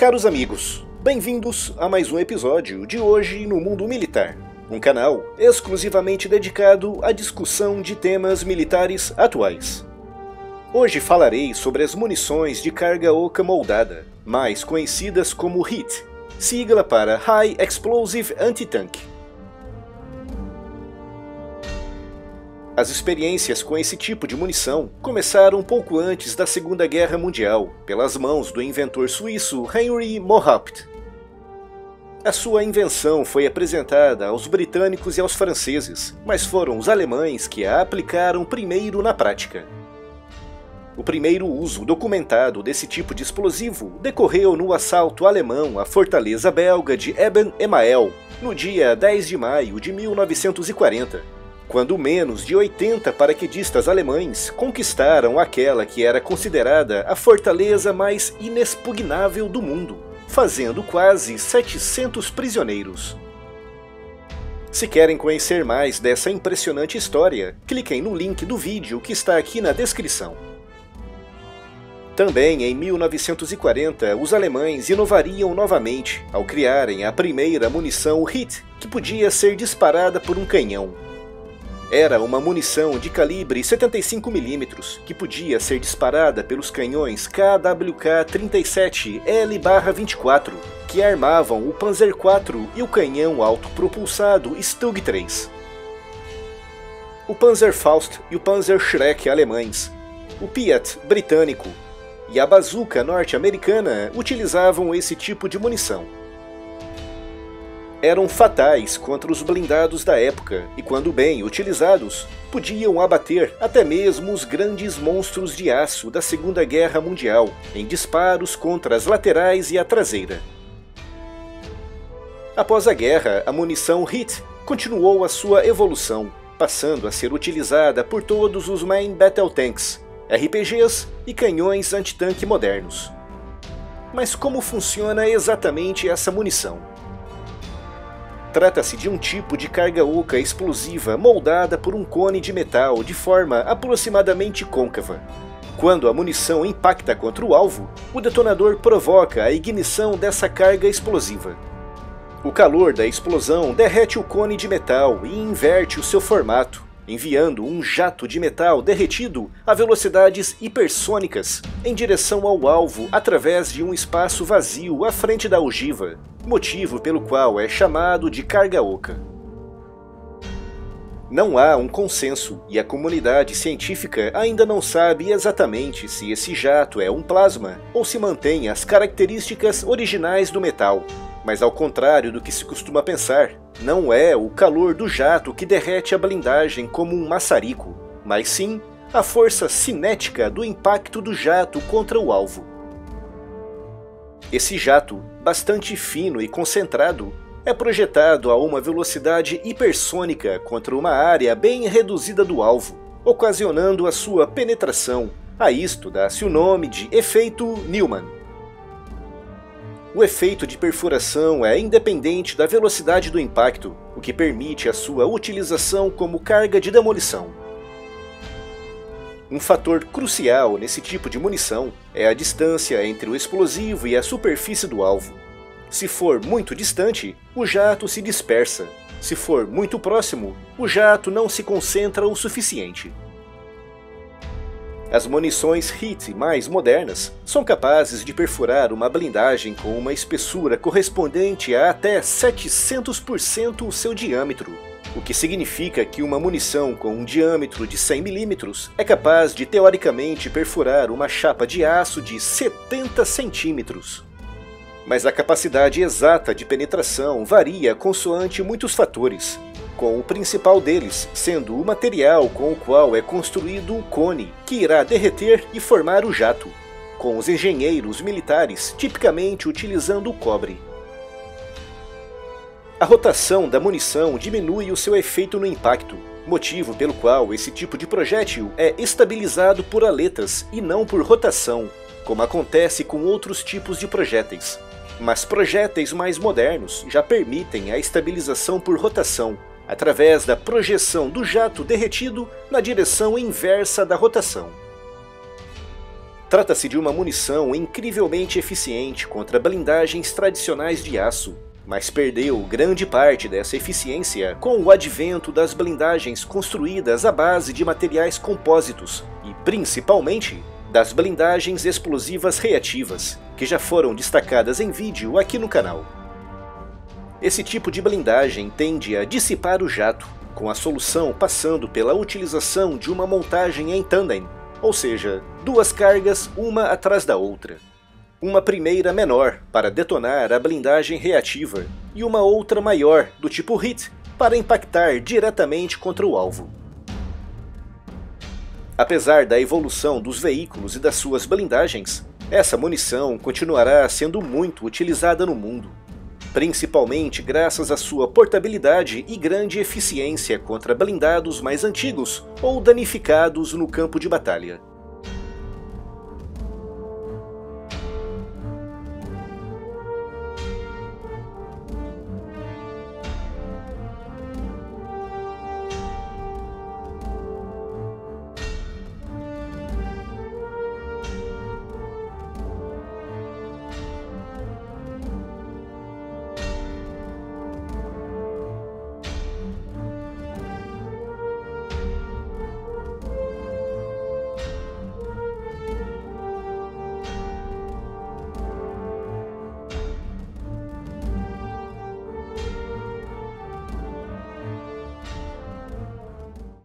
Caros amigos, bem-vindos a mais um episódio de Hoje no Mundo Militar, um canal exclusivamente dedicado à discussão de temas militares atuais. Hoje falarei sobre as munições de carga oca moldada, mais conhecidas como HEAT, sigla para High Explosive Anti-Tank. As experiências com esse tipo de munição começaram pouco antes da Segunda Guerra Mundial, pelas mãos do inventor suíço Henry Mohaupt. A sua invenção foi apresentada aos britânicos e aos franceses, mas foram os alemães que a aplicaram primeiro na prática. O primeiro uso documentado desse tipo de explosivo decorreu no assalto alemão à fortaleza belga de Eben-Emael, no dia 10 de maio de 1940. Quando menos de 80 paraquedistas alemães conquistaram aquela que era considerada a fortaleza mais inexpugnável do mundo, fazendo quase 700 prisioneiros. Se querem conhecer mais dessa impressionante história, cliquem no link do vídeo que está aqui na descrição. Também em 1940, os alemães inovariam novamente ao criarem a primeira munição HEAT, que podia ser disparada por um canhão. Era uma munição de calibre 75 mm, que podia ser disparada pelos canhões KWK-37L/24, que armavam o Panzer IV e o canhão autopropulsado Stug 3. O Panzerfaust e o Panzerschreck alemães, o Piat britânico e a bazuca norte-americana utilizavam esse tipo de munição. Eram fatais contra os blindados da época e, quando bem utilizados, podiam abater até mesmo os grandes monstros de aço da Segunda Guerra Mundial em disparos contra as laterais e a traseira. Após a guerra, a munição HEAT continuou a sua evolução, passando a ser utilizada por todos os Main Battle Tanks, RPGs e canhões antitanque modernos. Mas como funciona exatamente essa munição? Trata-se de um tipo de carga oca explosiva moldada por um cone de metal de forma aproximadamente côncava. Quando a munição impacta contra o alvo, o detonador provoca a ignição dessa carga explosiva. O calor da explosão derrete o cone de metal e inverte o seu formato, enviando um jato de metal derretido a velocidades hipersônicas em direção ao alvo através de um espaço vazio à frente da ogiva, motivo pelo qual é chamado de carga oca. Não há um consenso e a comunidade científica ainda não sabe exatamente se esse jato é um plasma ou se mantém as características originais do metal. Mas ao contrário do que se costuma pensar, não é o calor do jato que derrete a blindagem como um maçarico, mas sim a força cinética do impacto do jato contra o alvo. Esse jato, bastante fino e concentrado, é projetado a uma velocidade hipersônica contra uma área bem reduzida do alvo, ocasionando a sua penetração. A isto dá-se o nome de efeito Neumann. O efeito de perfuração é independente da velocidade do impacto, o que permite a sua utilização como carga de demolição. Um fator crucial nesse tipo de munição é a distância entre o explosivo e a superfície do alvo. Se for muito distante, o jato se dispersa. Se for muito próximo, o jato não se concentra o suficiente. As munições HEAT mais modernas são capazes de perfurar uma blindagem com uma espessura correspondente a até 700% o seu diâmetro, o que significa que uma munição com um diâmetro de 100 mm é capaz de teoricamente perfurar uma chapa de aço de 70 centímetros. Mas a capacidade exata de penetração varia consoante muitos fatores, com o principal deles sendo o material com o qual é construído o cone, que irá derreter e formar o jato, com os engenheiros militares tipicamente utilizando o cobre. A rotação da munição diminui o seu efeito no impacto, motivo pelo qual esse tipo de projétil é estabilizado por aletas e não por rotação, como acontece com outros tipos de projéteis. Mas projéteis mais modernos já permitem a estabilização por rotação, através da projeção do jato derretido na direção inversa da rotação. Trata-se de uma munição incrivelmente eficiente contra blindagens tradicionais de aço, mas perdeu grande parte dessa eficiência com o advento das blindagens construídas à base de materiais compósitos e, principalmente, das blindagens explosivas reativas, que já foram destacadas em vídeo aqui no canal. Esse tipo de blindagem tende a dissipar o jato, com a solução passando pela utilização de uma montagem em tandem, ou seja, duas cargas uma atrás da outra. Uma primeira menor para detonar a blindagem reativa e uma outra maior do tipo HIT para impactar diretamente contra o alvo. Apesar da evolução dos veículos e das suas blindagens, essa munição continuará sendo muito utilizada no mundo, principalmente graças à sua portabilidade e grande eficiência contra blindados mais antigos ou danificados no campo de batalha.